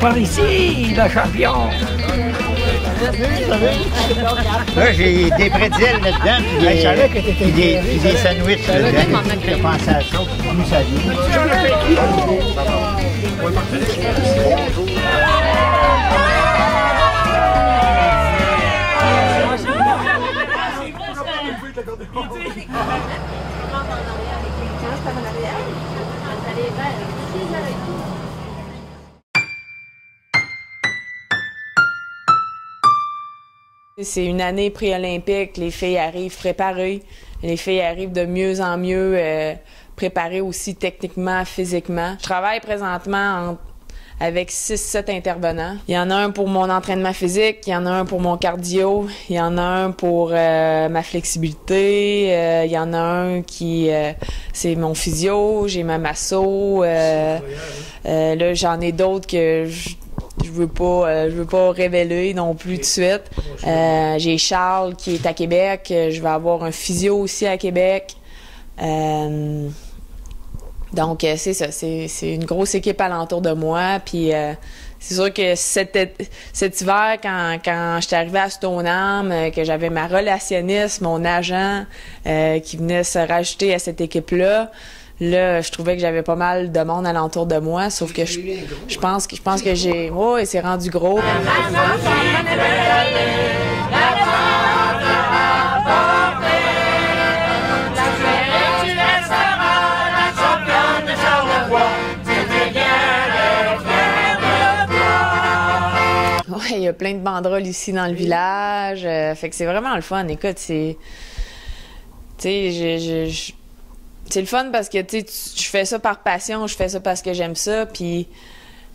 par ici, le champion. Là, j'ai des pretzels là-dedans, puis des sandwichs là-dedans. J'ai pensé à ça, plus ça C'est une année pré-olympique, les filles arrivent préparées, les filles arrivent de mieux en mieux préparées aussi techniquement, physiquement. Je travaille présentement avec 6-7 intervenants. Il y en a un pour mon entraînement physique, il y en a un pour mon cardio, il y en a un pour ma flexibilité, il y en a un qui c'est mon physio, j'ai ma masso. Là, j'en ai d'autres que je veux pas révéler non plus tout de suite. J'ai Charles qui est à Québec. Je vais avoir un physio aussi à Québec. Donc, c'est ça. C'est une grosse équipe alentour de moi. Puis, c'est sûr que cet hiver, quand j'étais arrivée à Stoneham, que j'avais ma relationniste, mon agent, qui venait se rajouter à cette équipe-là, là, je trouvais que j'avais pas mal de monde alentour de moi, sauf que je pense que j'ai... Oh, et c'est rendu gros. Ouais, il y a plein de banderoles ici dans le village. Fait que c'est vraiment le fun. Écoute, c'est... Tu sais, c'est le fun parce que, tu sais, je fais ça par passion, je fais ça parce que j'aime ça, puis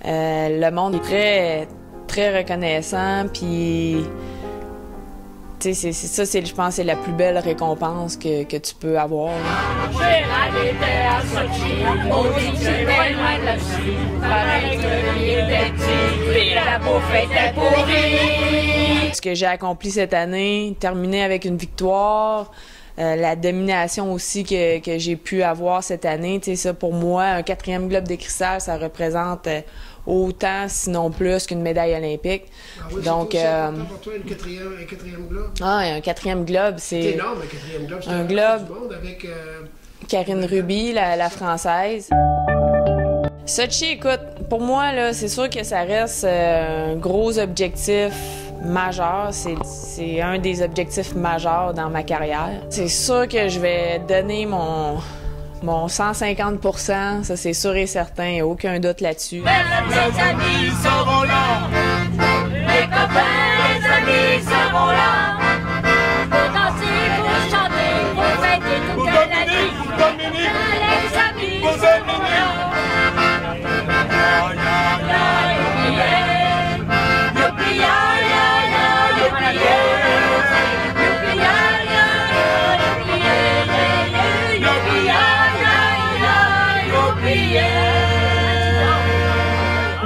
le monde est très, très reconnaissant, puis, tu sais, c'est ça, je pense, c'est la plus belle récompense que tu peux avoir. Ce que j'ai accompli cette année, terminé avec une victoire, la domination aussi que j'ai pu avoir cette année, tu sais, ça pour moi, un 4e globe de cristal, ça représente autant, sinon plus, qu'une médaille olympique. Ah oui, donc, c'est important pour toi, un quatrième globe? Ah, un 4e globe, c'est... C'est énorme, un 4e globe. Un globe. Du monde avec, Karine Ruby, la Française. Sochi, écoute, pour moi, là, c'est sûr que ça reste un gros objectif majeur. C'est un des objectifs majeurs dans ma carrière. C'est sûr que je vais donner mon 150%, ça c'est sûr et certain, il n'y a aucun doute là-dessus. Les amis seront là, les copains, les amis seront là, pour danser, pour chanter, pour fêter toute la nuit. Les amis seront là.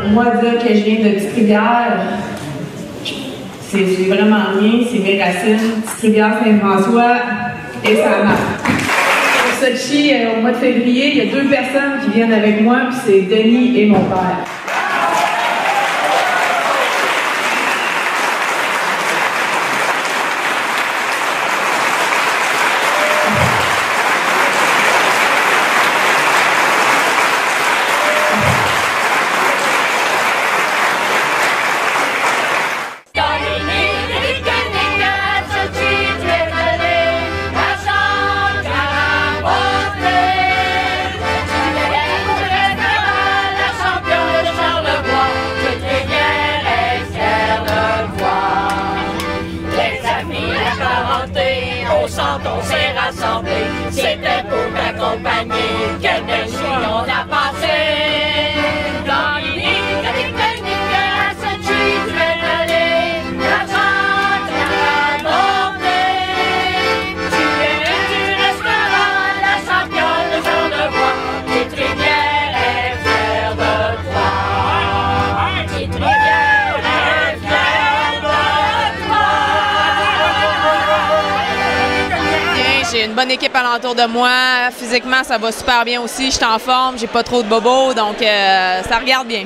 Moi, dire que je viens de Petite-Rivière, c'est vraiment rien, c'est mes racines. Petite-Rivière, Saint-François et sa mère. Pour Sochi, au mois de février, il y a 2 personnes qui viennent avec moi, puis c'est Denis et mon père. On s'est rassemblés, c'était pour m'accompagner, que de nuit on a passé. Dans l'unique à Sochi, tu es allé, l'argent t'a rapporté. Tu resteras la championne de jour de bois, Petite-Rivière est fière de toi. Petite-Rivière est fière de toi. J'ai une bonne équipe alentour de moi. Physiquement, ça va super bien aussi. Je suis en forme, j'ai pas trop de bobos, donc ça regarde bien.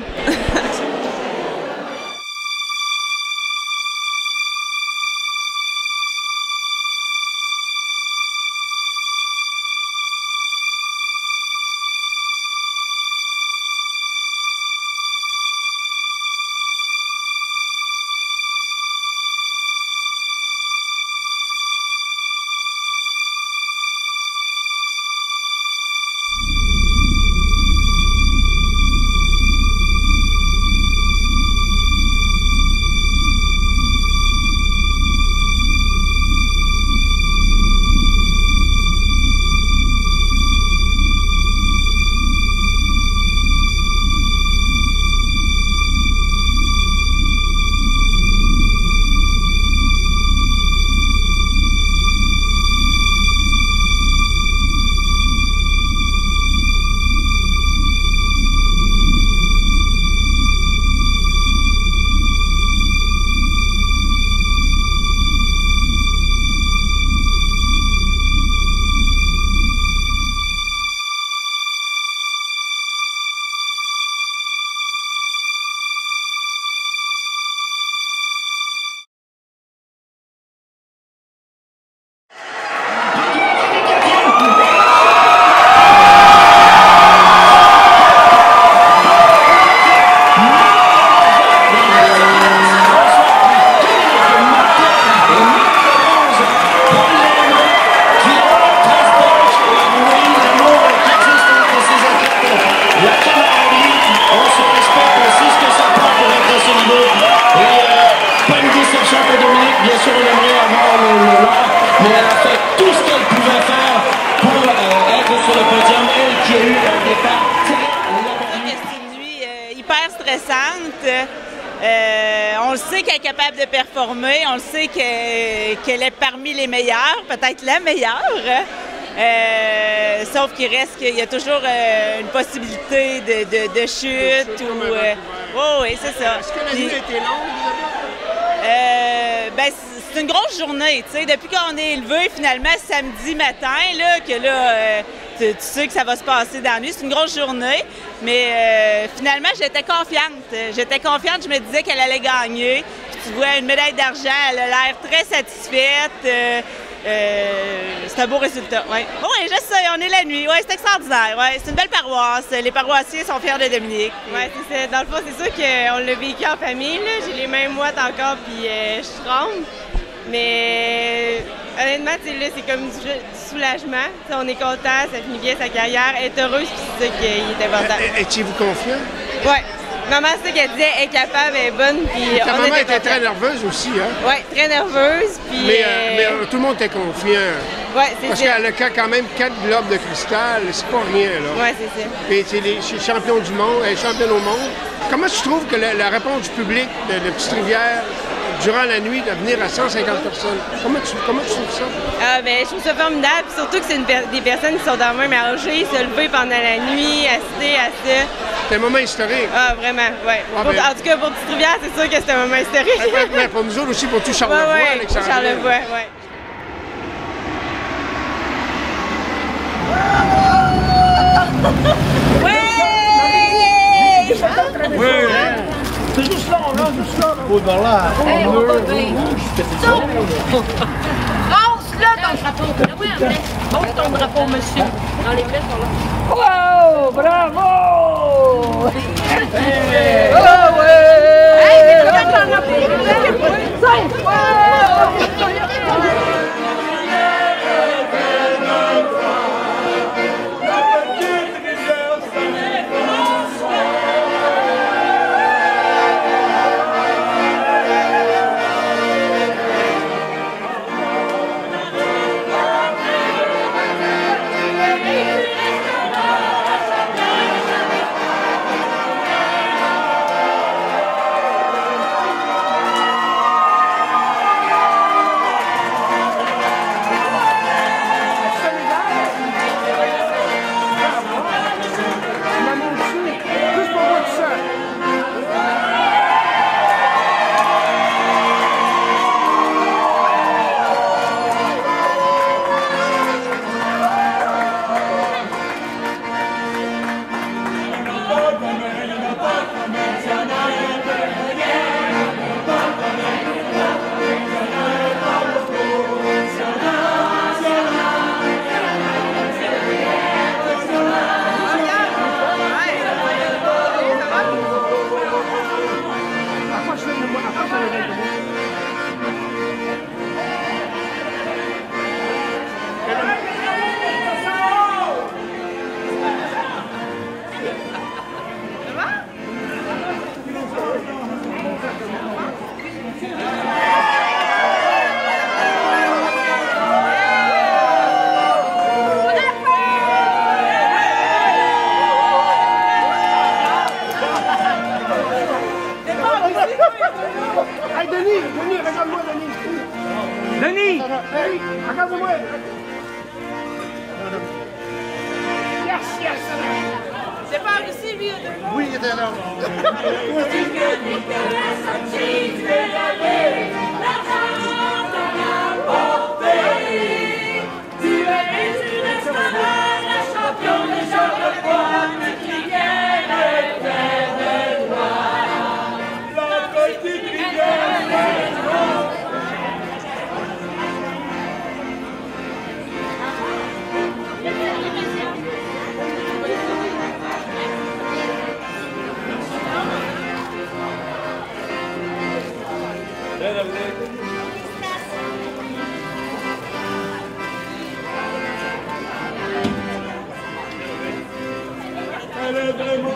fait tout ce qu'elle pouvait faire pour être sur le podium. Elle qui a eu un départ C'est une nuit hyper stressante. On le sait qu'elle est capable de performer, on le sait qu'elle est parmi les meilleures, peut-être la meilleure. Sauf qu'il reste qu'il y a toujours une possibilité de chute. Oui, c'est ça. Est-ce que la nuit a été longue, ben, c'est une grosse journée, tu sais. Depuis qu'on est élevé, finalement, samedi matin, là, que là, tu sais que ça va se passer dans la nuit. C'est une grosse journée, mais finalement, j'étais confiante. Je me disais qu'elle allait gagner. Puis tu vois, une médaille d'argent, elle a l'air très satisfaite. C'est un beau résultat, oui. Oui, je sais, on est la nuit. Oui, c'est extraordinaire. Ouais, c'est une belle paroisse. Les paroissiers sont fiers de Dominique. Oui, c'est ça. Dans le fond, c'est sûr qu'on l'a vécu en famille. J'ai les mêmes moites encore, puis je tremble. Mais honnêtement, là, c'est comme du soulagement. T'sais, on est content, ça finit bien sa carrière. Elle est heureuse, puis c'est ça qui est important. Étiez-vous confiant? Oui. Maman, c'est ça qu'elle disait, elle est capable, elle est bonne. Puis ta maman était très nerveuse aussi, hein? Oui, très nerveuse. Puis, mais tout le monde était confiant. Oui, c'est ça. Parce qu'elle a quand même 4 globes de cristal, c'est pas rien, là. Oui, c'est ça. Et c'est champion du monde, elle est championne au monde. Comment tu trouves que la réponse du public de Petite-Rivière durant la nuit de venir à 150 personnes? Comment tu trouves ça? Ben, je trouve ça formidable, puis surtout que c'est des personnes qui sont dans le même âgé, se lever pendant la nuit, assister à ça. C'est un moment historique. Ah, vraiment, oui. En tout cas, pour Petite-Rivière, c'est sûr que c'est un moment historique. Mais pour nous autres aussi, pour tout Charlevoix, pour Charlevoix, oui. Oui! C'est juste là, juste là. Faut de là. Hey, on va bien. Lance-le ton drapeau. Oui, monte ton drapeau, monsieur. Dans les blés, sont là. Wow! Bravo! Oh, ouais! Hey, mais tu t'en as pris. Hey, Denis, regarde-moi, Denis. Denis! Hey, regarde-moi. Yes! C'est pas ici, lui, Oui, il était là. Elle est vraiment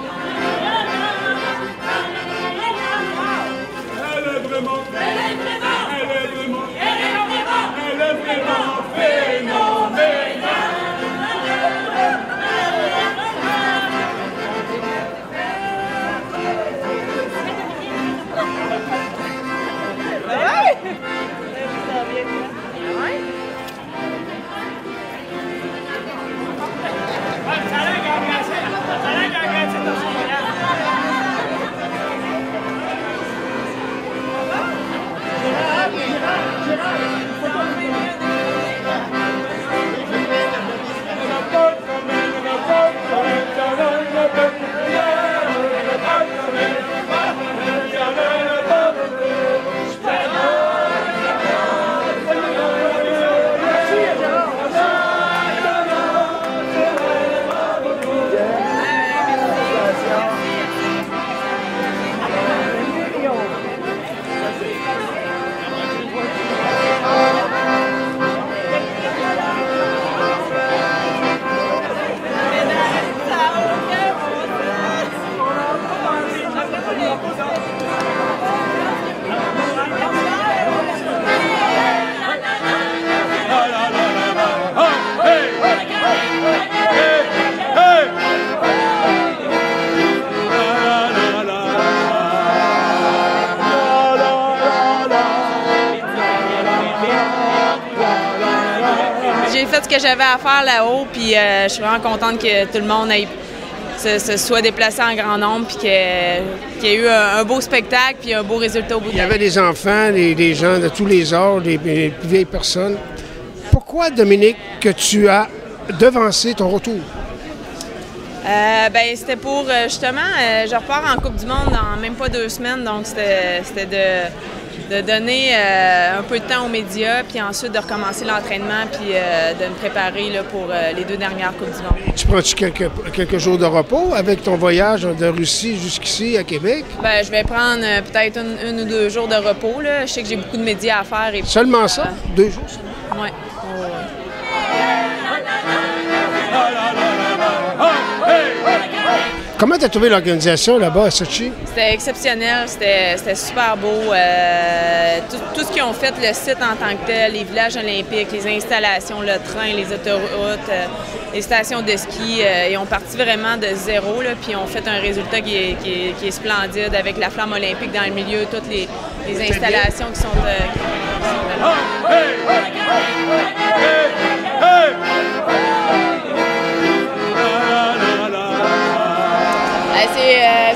que j'avais à faire là-haut, puis je suis vraiment contente que tout le monde se soit déplacé en grand nombre, puis qu'il y ait eu un beau spectacle, puis un beau résultat au bout de la ligne. Il y avait des enfants, des gens de tous les âges, des plus vieilles personnes. Pourquoi, Dominique, que tu as devancé ton retour? Ben c'était pour, justement, je repars en Coupe du Monde dans même pas 2 semaines, donc c'était de donner un peu de temps aux médias, puis ensuite de recommencer l'entraînement, puis de me préparer là, pour les 2 dernières Coupes du Monde. Tu prends-tu quelques jours de repos avec ton voyage de Russie jusqu'ici à Québec? Ben, je vais prendre peut-être une ou 2 jours de repos. Là. Je sais que j'ai beaucoup de médias à faire. Et seulement ça? 2 jours seulement? Oui. Comment tu as trouvé l'organisation là-bas à Sochi? C'était exceptionnel, c'était super beau. Tout ce qu'ils ont fait, le site en tant que tel, les villages olympiques, les installations, le train, les autoroutes, les stations de ski, ils ont parti vraiment de zéro, là, puis ils ont fait un résultat qui est splendide avec la flamme olympique dans le milieu, toutes les installations qui sont...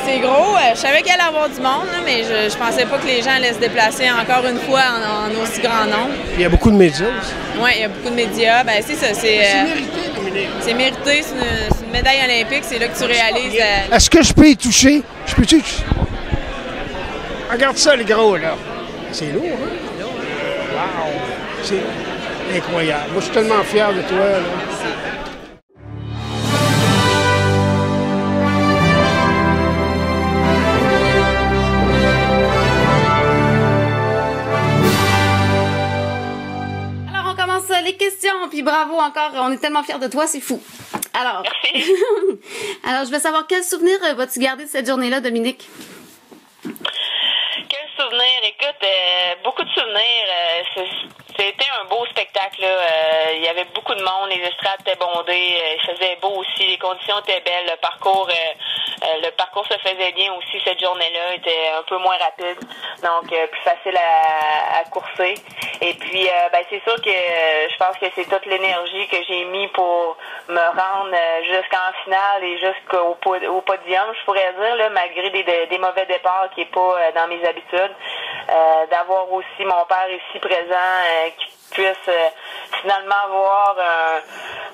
C'est gros. Je savais qu'il allait y avoir du monde, là, mais je pensais pas que les gens allaient se déplacer encore une fois en aussi grand nombre. Il y a beaucoup de médias aussi. Oui, il y a beaucoup de médias. Ben, c'est ça. C'est mérité, Dominique. C'est mérité. C'est une médaille olympique. C'est là que tu réalises... Est-ce que je peux y toucher? Je peux-tu y toucher? Regarde ça, les gros, là. C'est lourd, hein? C'est lourd, hein? Wow! C'est incroyable. Moi, je suis tellement fier de toi, là. Les questions, puis bravo encore, on est tellement fiers de toi, c'est fou. Alors, merci. Alors, je veux savoir quel souvenir vas-tu garder de cette journée-là, Dominique? Quel souvenir? Écoute, beaucoup de souvenirs. C'était un beau spectacle. Il y avait beaucoup de monde, les estrades étaient bondées, il faisait beau aussi, les conditions étaient belles, le parcours se faisait bien aussi cette journée-là, était un peu moins rapide, donc plus facile à courser. Et puis, c'est sûr que je pense que c'est toute l'énergie que j'ai mis pour me rendre jusqu'en finale et jusqu'au podium, je pourrais dire, là, malgré des mauvais départs qui n'est pas dans mes habitudes. D'avoir aussi mon père ici présent qui puisse finalement avoir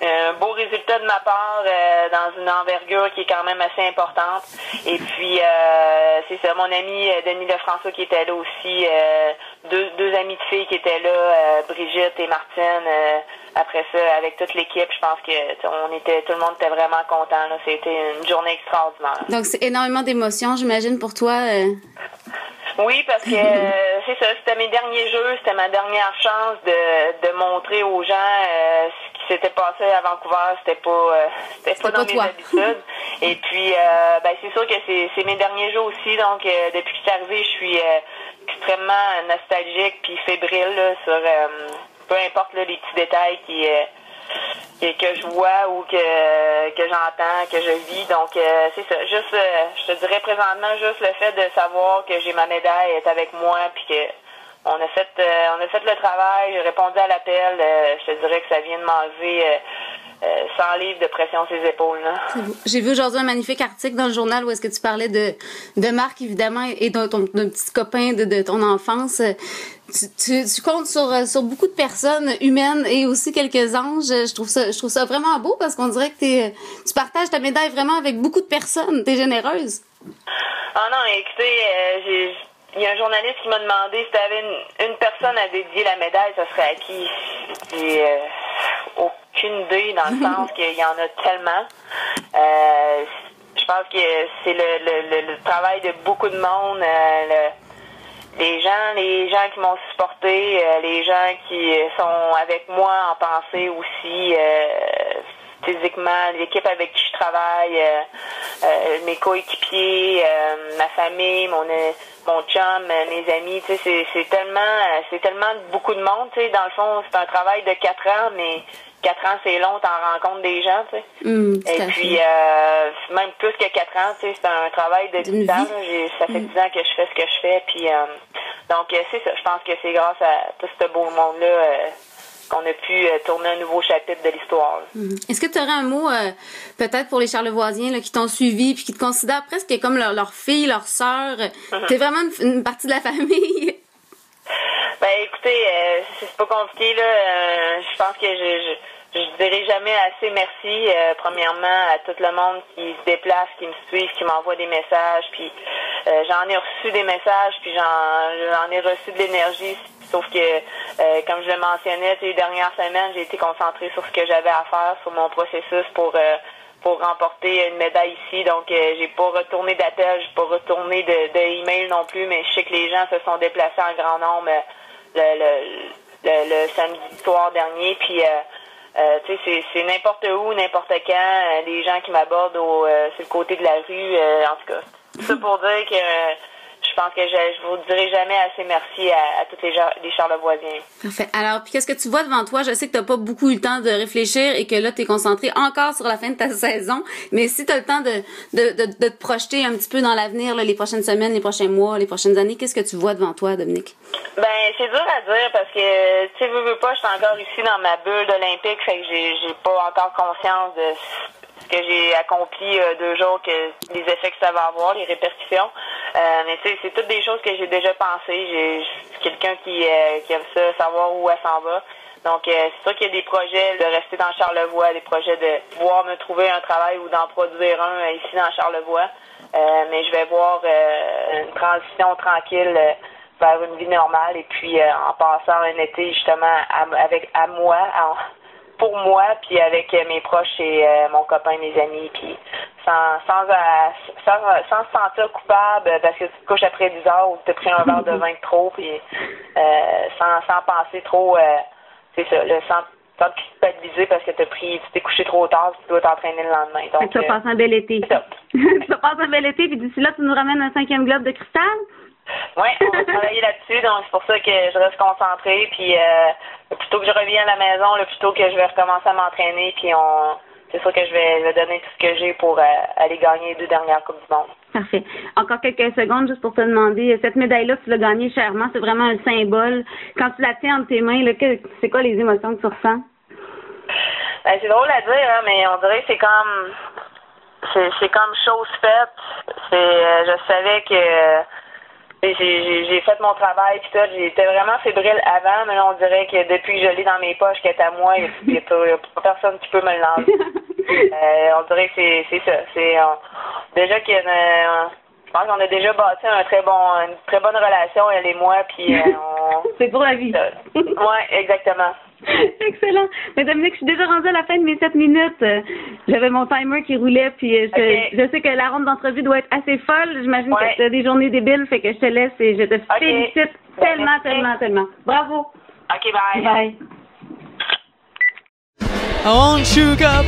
un beau résultat de ma part dans une envergure qui est quand même assez importante. Et puis, c'est ça, mon ami Denis Lefrançois qui était là aussi, deux amis de filles qui étaient là, Brigitte et Martine. Après ça, avec toute l'équipe, je pense que tout le monde était vraiment content. C'était une journée extraordinaire. Donc, c'est énormément d'émotions, j'imagine, pour toi. Oui, parce que c'est ça, c'était mes derniers jeux, c'était ma dernière chance de montrer aux gens ce qui s'était passé à Vancouver, c'était pas dans mes habitudes. Et puis c'est sûr que c'est mes derniers jeux aussi, donc depuis que je suis arrivée, je suis extrêmement nostalgique puis fébrile là, sur peu importe là, les petits détails que je vois ou que j'entends, que je vis. Donc, c'est ça. Juste, je te dirais présentement, juste le fait de savoir que j'ai ma médaille est avec moi puis que on a fait le travail, j'ai répondu à l'appel, je te dirais que ça vient de m'enlever 100 livres de pression sur ses épaules. Là. J'ai vu aujourd'hui un magnifique article dans le journal où est-ce que tu parlais de Marc, évidemment, et d'un petit copain de ton enfance. Tu comptes sur beaucoup de personnes humaines et aussi quelques anges. Je trouve ça vraiment beau parce qu'on dirait que tu partages ta médaille vraiment avec beaucoup de personnes. T'es généreuse. Ah non, écoutez, il y a un journaliste qui m'a demandé si tu avais une personne à dédier la médaille, ça serait à qui? J'ai aucune idée, dans le sens qu'il y en a tellement. Je pense que c'est le travail de beaucoup de monde, les gens qui m'ont supporté, les gens qui sont avec moi en pensée aussi, physiquement, l'équipe avec qui je travaille, mes coéquipiers, ma famille, mon chum, mes amis, tu sais, c'est tellement beaucoup de monde, tu sais, dans le fond, c'est un travail de 4 ans, mais 4 ans, c'est long, t'en rencontres des gens, tu sais. Et puis, même plus que 4 ans, tu sais, c'est un travail de 10 ans, là, ça fait 10 ans que je fais ce que je fais, puis donc, c'est ça, je pense que c'est grâce à tout ce beau monde-là qu'on a pu tourner un nouveau chapitre de l'histoire. Est-ce que tu aurais un mot peut-être pour les Charlevoisiens là, qui t'ont suivi puis qui te considèrent presque comme leur fille, leur sœur? T'es vraiment une partie de la famille? Ben écoutez, c'est pas compliqué là. Je pense que je dirai jamais assez merci, premièrement, à tout le monde qui se déplace, qui me suivent, qui m'envoie des messages. Puis j'en ai reçu des messages, puis j'en ai reçu de l'énergie. Sauf que, comme je le mentionnais, ces dernières semaines, j'ai été concentrée sur ce que j'avais à faire, sur mon processus pour remporter une médaille ici. Donc, j'ai pas retourné d'appel, j'ai pas retourné de email non plus, mais je sais que les gens se sont déplacés en grand nombre le samedi soir dernier. Puis, tu sais, c'est n'importe où, n'importe quand, les gens qui m'abordent sur le côté de la rue, en tout cas. C'est ça pour dire que je pense que je vous dirai jamais assez merci à tous les Charlevoisiens. Parfait. Alors, puis qu'est-ce que tu vois devant toi? Je sais que tu n'as pas beaucoup eu le temps de réfléchir et que là, tu es concentré encore sur la fin de ta saison. Mais si tu as le temps de te projeter un petit peu dans l'avenir, les prochaines semaines, les prochains mois, les prochaines années, qu'est-ce que tu vois devant toi, Dominique? Ben, c'est dur à dire parce que, tu sais, veux pas, je suis encore ici dans ma bulle olympique, fait que j'ai pas encore conscience de ce que j'ai accompli 2 jours, que les effets que ça va avoir, les répercussions. Mais tu sais, c'est toutes des choses que j'ai déjà pensées. Je suis quelqu'un qui aime ça, savoir où elle s'en va. Donc, c'est sûr qu'il y a des projets de rester dans Charlevoix, des projets de pouvoir me trouver un travail ou d'en produire un ici dans Charlevoix. Mais je vais voir une transition tranquille vers une vie normale et puis en passant un été justement pour moi, puis avec mes proches et mon copain, mes amis, puis sans se sentir coupable parce que tu te couches après 10 heures ou tu as pris un verre de vin de trop, puis sans penser trop, c'est ça, sans te culpabiliser parce que tu t'es couché trop tard, tu dois t'entraîner le lendemain. Donc, tu vas passer un bel été. Tu vas passer un bel été, puis d'ici là, tu nous ramènes un 5e globe de cristal? Oui, on va travailler là-dessus, donc c'est pour ça que je reste concentrée, puis plutôt que je revienne à la maison, le plus tôt que je vais recommencer à m'entraîner, puis c'est sûr que je vais donner tout ce que j'ai pour aller gagner les 2 dernières Coupes du Monde. Parfait. Encore quelques secondes juste pour te demander, cette médaille-là, tu l'as gagnée chèrement, c'est vraiment un symbole. Quand tu la tiens entre tes mains, là, c'est quoi les émotions que tu ressens? Ben, c'est drôle à dire, hein, mais on dirait que c'est comme chose faite. Je savais que j'ai fait mon travail pis tout. J'étais vraiment fébrile avant, mais là, on dirait que depuis que je l'ai dans mes poches, qu'elle est à moi, il n'y a pas personne qui peut me l'enlever. On dirait que c'est ça. Déjà qu'il y a je pense qu'on a déjà bâti une très bonne relation, elle et moi, puis c'est pour la vie. Oui, exactement. Excellent. Mais Dominique, je suis déjà rendue à la fin de mes 7 minutes. J'avais mon timer qui roulait, puis je sais que la ronde d'entrevue doit être assez folle. J'imagine que tu as des journées débiles, fait que je te laisse et je te félicite tellement. Bravo. OK, bye. Bye. I won't shoot up,